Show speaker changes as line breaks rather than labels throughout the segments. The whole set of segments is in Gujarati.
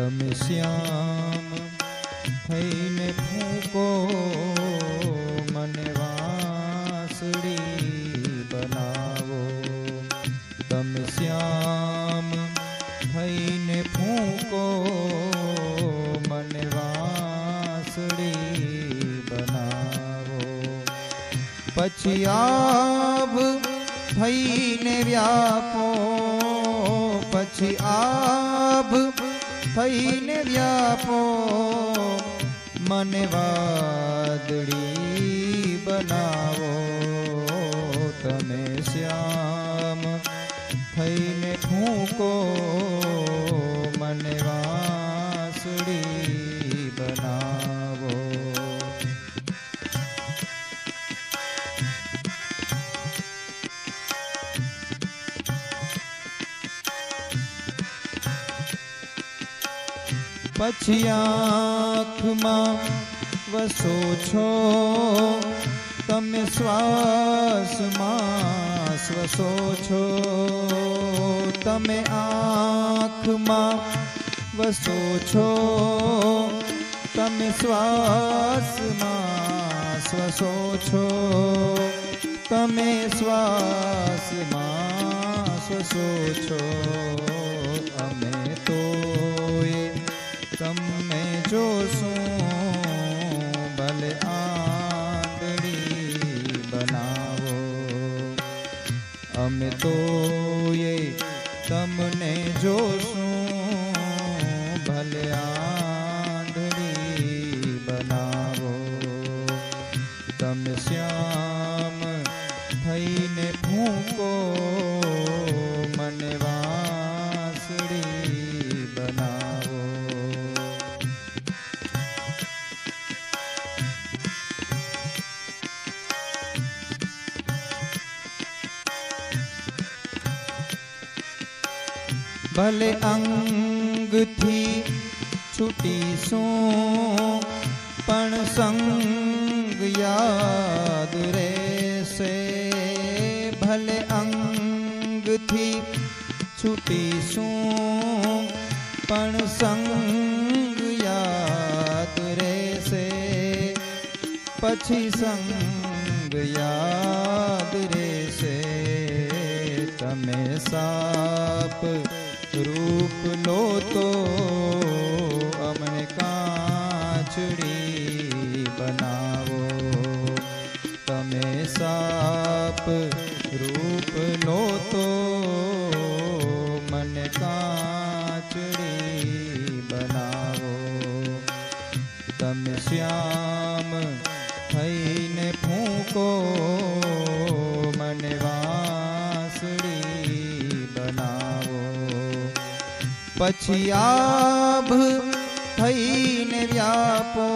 તમે શ્યામ થઈને ફૂંકો મને વાંસળી બનાવો. તમે શ્યામ થઈને ફૂંકો મને વાંસળી બનાવો. પછી આભ થઈને વ્યાપો, પછી આભ થઈને વ્યાપો મને વાદળી બનાવો. તમે શ્યામ થઈને ફૂંકો મને વાંસળી બનાવો. પછી આંખમાં વસો છો તમે, શ્વાસમાં શ્વસો છો તમે. આંખમાં વસો છો તમે, શ્વાસમાં શ્વસો છો તમે. શ્વાસમાં શ્વસો છો. અમે તો તમને જોશું ભલે આંધળી બનાવો. અમે તો તમને જોશું ભલે આંધળી બનાવો. તમે શ્યામ થઈને ફૂંકો મને વાંસળી બનાવો. ભલે અંગથી છૂટીશું પણ સંગ યાદ રહેશે. ભલે અંગથી છૂટીશું પણ સંગ યાદ રહેશે. પછી સંગ યાદ રહેશે. તમે સાપ રૂપ લો તો અમને કાચડી બનાવો. તમે સાપ રૂપ લો તો મને કાચડી બનાવો. તમે શ્યામ થઈને ફૂંકો મને વાંસળી બનાવો. પછી આભ થઈને વ્યાપો,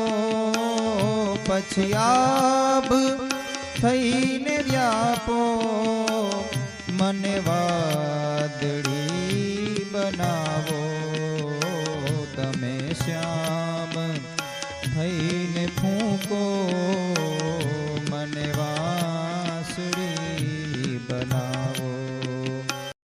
પછી આભ થઈને વ્યાપો મને વાદળી બનાવો. તમે શ્યામ